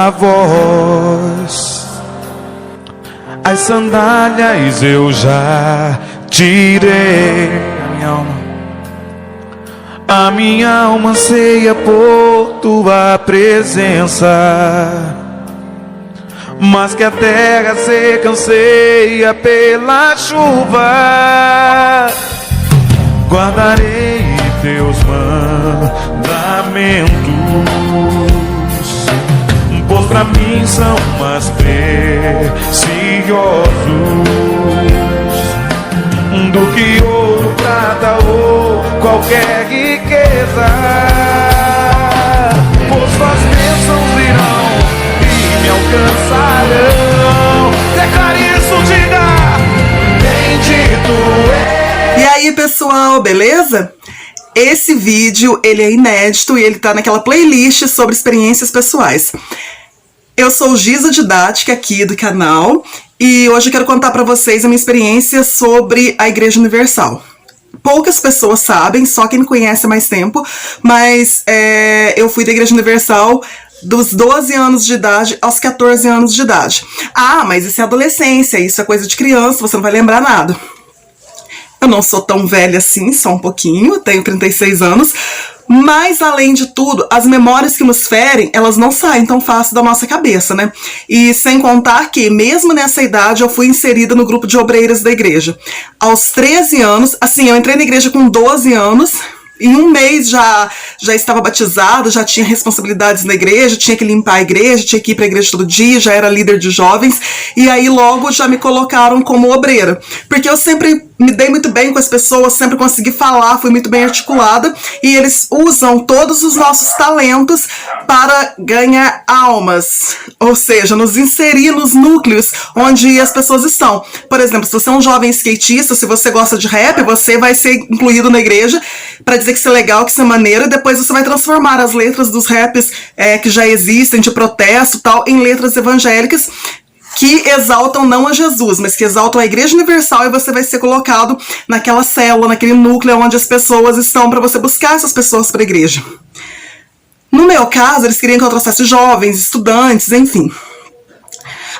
tua voz. As sandálias eu já tirei. A minha alma anseia por tua presença, mas que a terra seca anseia pela chuva. Guardarei teus mandamentos, pois pra mim são mais preciosos do que ouro, prata ou qualquer riqueza. Pois tuas bênçãos virão e me alcançarão. Declare isso, diga: bendito é. E aí, pessoal, beleza? Esse vídeo, ele é inédito e ele tá naquela playlist sobre experiências pessoais. Eu sou Giza Didática aqui do canal e hoje eu quero contar pra vocês a minha experiência sobre a Igreja Universal. Poucas pessoas sabem, só quem me conhece há mais tempo, mas eu fui da Igreja Universal dos 12 anos de idade aos 14 anos de idade. Ah, mas isso é adolescência, isso é coisa de criança, você não vai lembrar nada. Eu não sou tão velha assim, só um pouquinho, tenho 36 anos, mas além de tudo, as memórias que nos ferem, elas não saem tão fácil da nossa cabeça, né? E sem contar que, mesmo nessa idade, eu fui inserida no grupo de obreiras da igreja. Aos 13 anos, assim, eu entrei na igreja com 12 anos, em um mês já estava batizada, já tinha responsabilidades na igreja, tinha que limpar a igreja, tinha que ir para a igreja todo dia, já era líder de jovens, e aí logo já me colocaram como obreira, porque eu sempre me dei muito bem com as pessoas, sempre consegui falar, fui muito bem articulada, e eles usam todos os nossos talentos para ganhar almas, ou seja, nos inserir nos núcleos onde as pessoas estão. Por exemplo, se você é um jovem skatista, se você gosta de rap, você vai ser incluído na igreja para dizer que isso é legal, que isso é maneiro, e depois você vai transformar as letras dos raps que já existem, de protesto e tal, em letras evangélicas que exaltam não a Jesus, mas que exaltam a Igreja Universal, e você vai ser colocado naquela célula, naquele núcleo onde as pessoas estão, para você buscar essas pessoas para a igreja. No meu caso, eles queriam que eu trouxesse jovens, estudantes, enfim.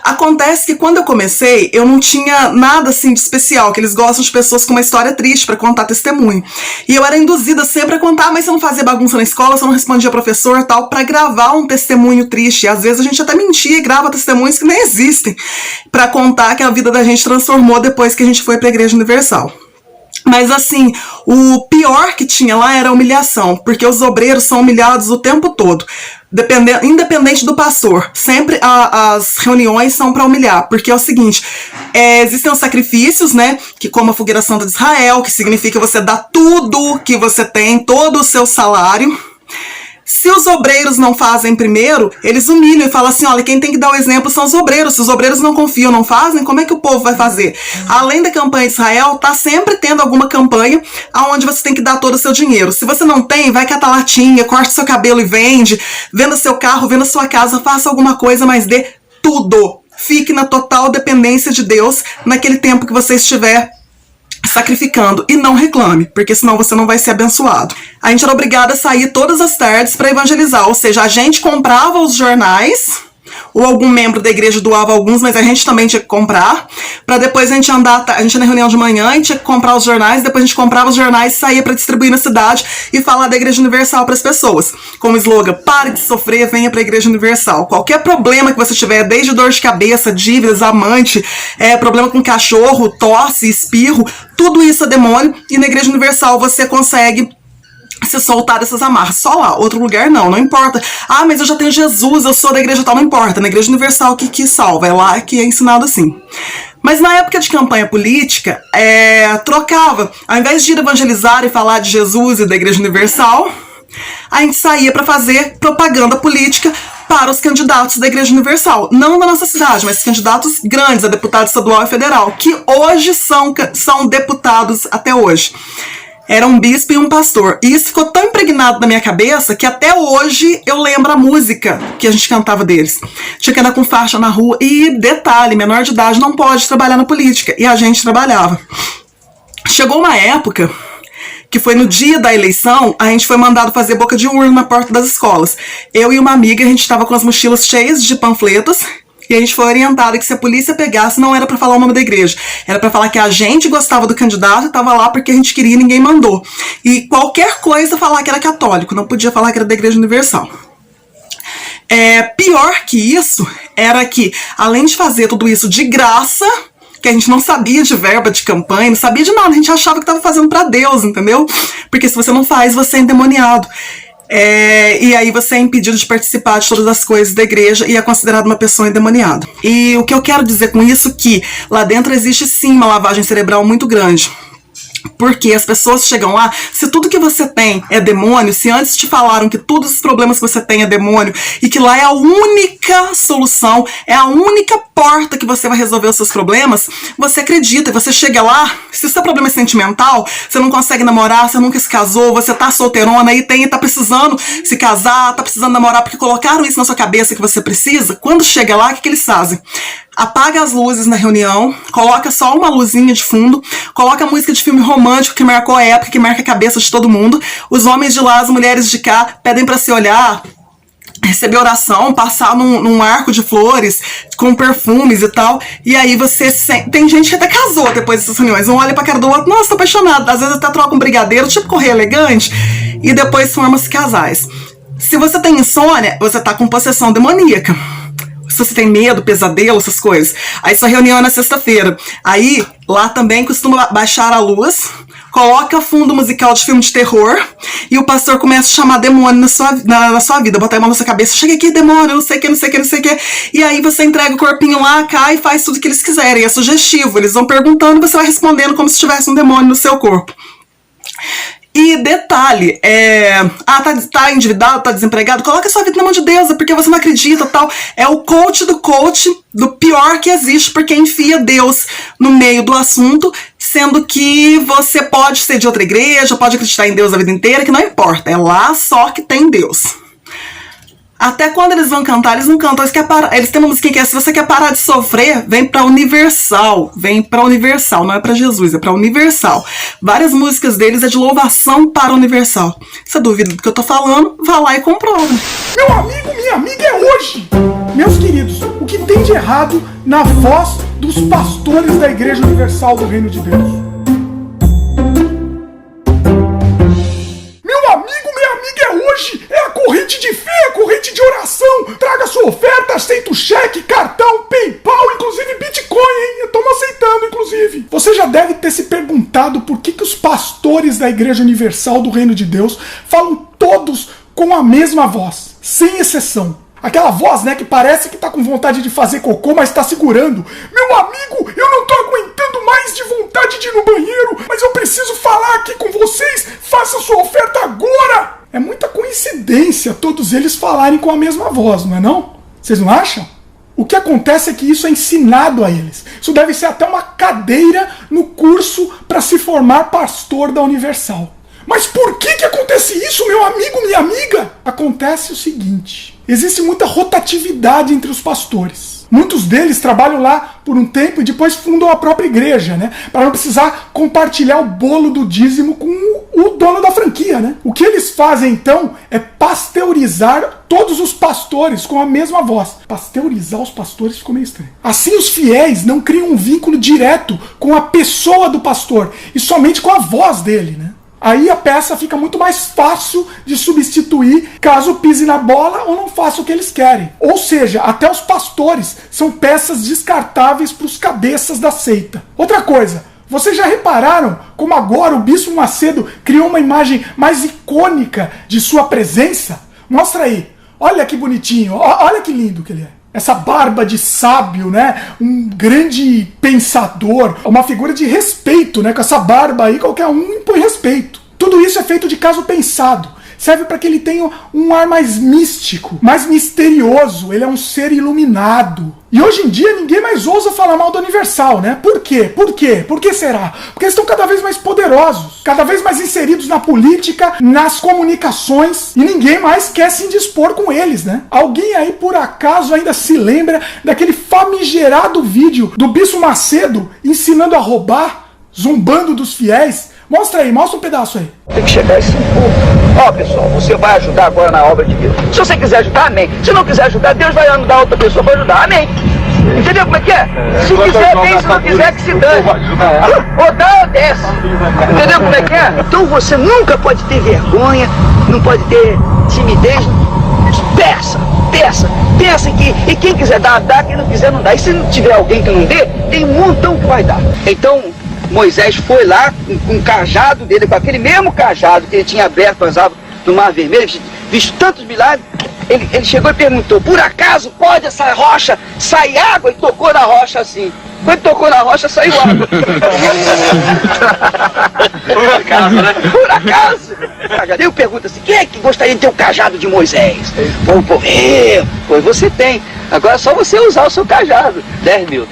Acontece que quando eu comecei, eu não tinha nada assim de especial, que eles gostam de pessoas com uma história triste para contar testemunho. E eu era induzida sempre a contar, mas você não fazia bagunça na escola, você não respondia professor e tal, para gravar um testemunho triste. E às vezes a gente até mentia e grava testemunhos que nem existem, para contar que a vida da gente transformou depois que a gente foi para a Igreja Universal. Mas assim, o pior que tinha lá era a humilhação, porque os obreiros são humilhados o tempo todo, independente do pastor. Sempre as reuniões são para humilhar, porque é o seguinte, existem os sacrifícios, né, que como a fogueira santa de Israel, que significa você dar tudo que você tem, todo o seu salário. Se os obreiros não fazem primeiro, eles humilham e falam assim, olha, quem tem que dar o exemplo são os obreiros. Se os obreiros não confiam, não fazem, como é que o povo vai fazer? Além da campanha de Israel, tá sempre tendo alguma campanha onde você tem que dar todo o seu dinheiro. Se você não tem, vai catar latinha, corte seu cabelo e vende, venda seu carro, venda sua casa, faça alguma coisa, mas dê tudo. Fique na total dependência de Deus naquele tempo que você estiver sacrificando, e não reclame, porque senão você não vai ser abençoado. A gente era obrigada a sair todas as tardes para evangelizar, ou seja, a gente comprava os jornais, ou algum membro da igreja doava alguns, mas a gente também tinha que comprar, para depois a gente andar, a gente ia na reunião de manhã, a gente tinha que comprar os jornais, depois a gente comprava os jornais e saía para distribuir na cidade e falar da Igreja Universal para as pessoas, com o slogan, pare de sofrer, venha para a Igreja Universal. Qualquer problema que você tiver, desde dor de cabeça, dívidas, amante, problema com cachorro, tosse, espirro, tudo isso é demônio, e na Igreja Universal você consegue se soltar dessas amarras, só lá, outro lugar não importa. Ah, mas eu já tenho Jesus, eu sou da igreja tal, não importa, na Igreja Universal que salva, é lá que é ensinado assim. Mas na época de campanha política, trocava, ao invés de ir evangelizar e falar de Jesus e da Igreja Universal, a gente saía para fazer propaganda política para os candidatos da Igreja Universal, não da nossa cidade, mas candidatos grandes, a deputado estadual e federal, que hoje são deputados até hoje. Era um bispo e um pastor. E isso ficou tão impregnado na minha cabeça que até hoje eu lembro a música que a gente cantava deles. Tinha que andar com faixa na rua. E detalhe, menor de idade não pode trabalhar na política. E a gente trabalhava. Chegou uma época que foi no dia da eleição, a gente foi mandado fazer boca de urna na porta das escolas. Eu e uma amiga, a gente estava com as mochilas cheias de panfletos, e a gente foi orientado que se a polícia pegasse, não era pra falar o nome da igreja. Era pra falar que a gente gostava do candidato e tava lá porque a gente queria e ninguém mandou. E qualquer coisa falar que era católico, não podia falar que era da Igreja Universal. Pior que isso, era que, além de fazer tudo isso de graça, que a gente não sabia de verba de campanha, não sabia de nada, a gente achava que tava fazendo pra Deus, entendeu? Porque se você não faz, você é endemoniado. E aí você é impedido de participar de todas as coisas da igreja e é considerado uma pessoa endemoniada. E o que eu quero dizer com isso é que lá dentro existe sim uma lavagem cerebral muito grande. Porque as pessoas chegam lá, se tudo que você tem é demônio, se antes te falaram que todos os problemas que você tem é demônio e que lá é a única solução, é a única porta que você vai resolver os seus problemas, você acredita, você chega lá, se o seu problema é sentimental, você não consegue namorar, você nunca se casou, você tá solteirona e tá precisando se casar, tá precisando namorar porque colocaram isso na sua cabeça que você precisa, quando chega lá, o que eles fazem? Apaga as luzes na reunião, coloca só uma luzinha de fundo, coloca a música de filme romântico que marcou a época, que marca a cabeça de todo mundo. Os homens de lá, as mulheres de cá, pedem pra se olhar, receber oração, passar num arco de flores, com perfumes e tal. E aí você tem gente que até casou depois dessas reuniões. Um olha pra cara do outro, nossa, tô apaixonado. Às vezes até troca um brigadeiro, tipo correio elegante, e depois formam-se casais. Se você tem insônia, você tá com possessão demoníaca. Se você tem medo, pesadelo, essas coisas. Aí sua reunião é na sexta-feira. Aí, lá também costuma baixar a luz, coloca fundo musical de filme de terror e o pastor começa a chamar demônio na sua vida. Bota a mão na sua cabeça, chega aqui, demônio, não sei o que, não sei o que, não sei o que. E aí você entrega o corpinho lá, cai e faz tudo o que eles quiserem. É sugestivo, eles vão perguntando e você vai respondendo como se tivesse um demônio no seu corpo. E detalhe, tá endividado, tá desempregado, coloca sua vida na mão de Deus, porque você não acredita, tal. É o coach do pior que existe, porque enfia Deus no meio do assunto, sendo que você pode ser de outra igreja, pode acreditar em Deus a vida inteira, que não importa, é lá só que tem Deus. Até quando eles vão cantar, eles não cantam, eles têm uma musiquinha que é: se você quer parar de sofrer, vem pra Universal. Vem pra Universal, não é pra Jesus, é pra Universal. Várias músicas deles é de louvação para Universal. Se duvida do que eu tô falando, vá lá e comprova. Meu amigo, minha amiga, é hoje! Meus queridos, o que tem de errado na voz dos pastores da Igreja Universal do Reino de Deus? É a corrente de fé, a corrente de oração. Traga sua oferta, aceito cheque, cartão, PayPal, inclusive Bitcoin, hein? Estamos aceitando, inclusive. Você já deve ter se perguntado por que os pastores da Igreja Universal do Reino de Deus falam todos com a mesma voz, sem exceção. Aquela voz, né, que parece que tá com vontade de fazer cocô, mas tá segurando. Meu amigo, eu não tô aguentando mais de vontade de ir no banheiro, mas eu preciso falar aqui com vocês. Faça sua oferta agora! É muita coincidência todos eles falarem com a mesma voz, não é não? Vocês não acham? O que acontece é que isso é ensinado a eles. Isso deve ser até uma cadeira no curso para se formar pastor da Universal. Mas por que acontece isso, meu amigo, minha amiga? Acontece o seguinte: existe muita rotatividade entre os pastores. Muitos deles trabalham lá por um tempo e depois fundam a própria igreja, né? Para não precisar compartilhar o bolo do dízimo com o dono da franquia, né? O que eles fazem então é pasteurizar todos os pastores com a mesma voz. Pasteurizar os pastores ficou meio estranho. Assim os fiéis não criam um vínculo direto com a pessoa do pastor e somente com a voz dele, né? Aí a peça fica muito mais fácil de substituir caso pise na bola ou não faça o que eles querem. Ou seja, até os pastores são peças descartáveis para os cabeças da seita. Outra coisa, vocês já repararam como agora o Bispo Macedo criou uma imagem mais icônica de sua presença? Mostra aí. Olha que bonitinho, olha que lindo que ele é. Essa barba de sábio, né? Um grande pensador, uma figura de respeito, né? Com essa barba aí, qualquer um impõe respeito. Tudo isso é feito de caso pensado. Serve para que ele tenha um ar mais místico, mais misterioso. Ele é um ser iluminado. E hoje em dia ninguém mais ousa falar mal do Universal, né? Por quê? Por quê? Por que será? Porque eles estão cada vez mais poderosos, cada vez mais inseridos na política, nas comunicações, e ninguém mais quer se indispor com eles, né? Alguém aí por acaso ainda se lembra daquele famigerado vídeo do Bispo Macedo ensinando a roubar, zombando dos fiéis, Mostra aí, mostra um pedaço aí. Tem que chegar a esse ponto. Ó, pessoal, você vai ajudar agora na obra de Deus. Se você quiser ajudar, amém. Se não quiser ajudar, Deus vai ajudar outra pessoa para ajudar, amém. Entendeu como é que é? Se quiser, bem, se não quiser, que se dane. Ou dá ou desce. Entendeu como é que é? Então você nunca pode ter vergonha, não pode ter timidez. Peça e quem quiser dar, dá, quem não quiser, não dá. E se não tiver alguém que não dê, tem um montão que vai dar. Então, Moisés foi lá com o cajado dele, com aquele mesmo cajado que ele tinha aberto as águas do Mar Vermelho, visto tantos milagres. Ele chegou e perguntou, por acaso pode essa rocha sair água? E tocou na rocha assim. Quando tocou na rocha, saiu água. Por acaso, né? Por acaso. Eu pergunto assim, quem é que gostaria de ter o cajado de Moisés? Bom, pô, pois você tem. Agora é só você usar o seu cajado. 10 mil.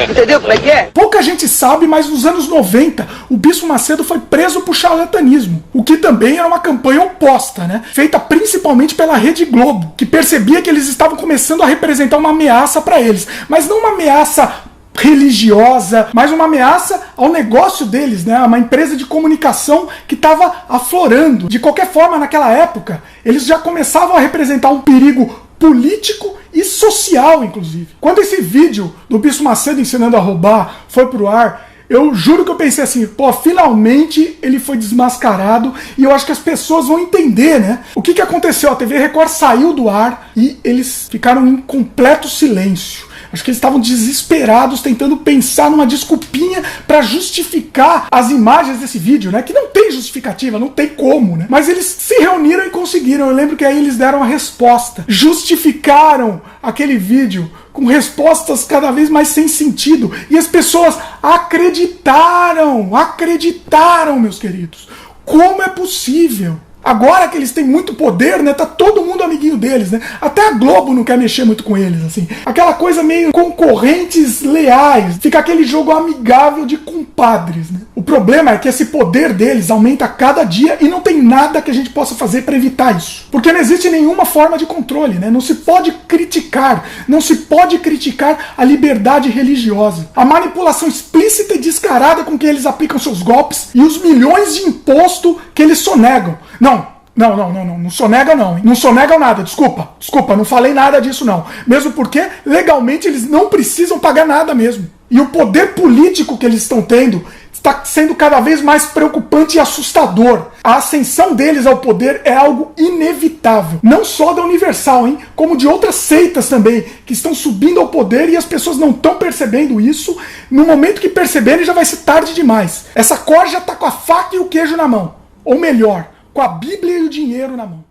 Entendeu como é que é? Pouca gente sabe, mas nos anos 90, o Bispo Macedo foi preso por charlatanismo, o que também era uma campanha oposta, né? Feita principalmente pela Rede Globo, que percebia que eles estavam começando a representar uma ameaça para eles, mas não uma ameaça religiosa, mas uma ameaça ao negócio deles, né? Uma empresa de comunicação que estava aflorando. De qualquer forma, naquela época, eles já começavam a representar um perigo político e social, inclusive. Quando esse vídeo do Bispo Macedo ensinando a roubar foi pro ar, eu juro que eu pensei assim, pô, finalmente ele foi desmascarado e eu acho que as pessoas vão entender, né? O que aconteceu? A TV Record saiu do ar e eles ficaram em completo silêncio. Acho que eles estavam desesperados tentando pensar numa desculpinha para justificar as imagens desse vídeo, né? Que não tem justificativa, não tem como, né? Mas eles se reuniram e conseguiram. Eu lembro que aí eles deram a resposta. Justificaram aquele vídeo com respostas cada vez mais sem sentido. E as pessoas acreditaram, meus queridos. Como é possível? Agora que eles têm muito poder, né, tá todo mundo amiguinho deles, né? Até a Globo não quer mexer muito com eles, assim. Aquela coisa meio concorrentes leais, fica aquele jogo amigável de compadres, né? O problema é que esse poder deles aumenta a cada dia e não tem nada que a gente possa fazer para evitar isso. Porque não existe nenhuma forma de controle, né? Não se pode criticar a liberdade religiosa, a manipulação explícita e descarada com que eles aplicam seus golpes e os milhões de imposto que eles sonegam. Não sonega não, hein? Não sonegam nada, desculpa, não falei nada disso não. Mesmo porque, legalmente, eles não precisam pagar nada mesmo. E o poder político que eles estão tendo está sendo cada vez mais preocupante e assustador. A ascensão deles ao poder é algo inevitável. Não só da Universal, hein? Como de outras seitas também, que estão subindo ao poder e as pessoas não estão percebendo isso. No momento que perceberem, já vai ser tarde demais. Essa corja está com a faca e o queijo na mão. Ou melhor, com a Bíblia e o dinheiro na mão.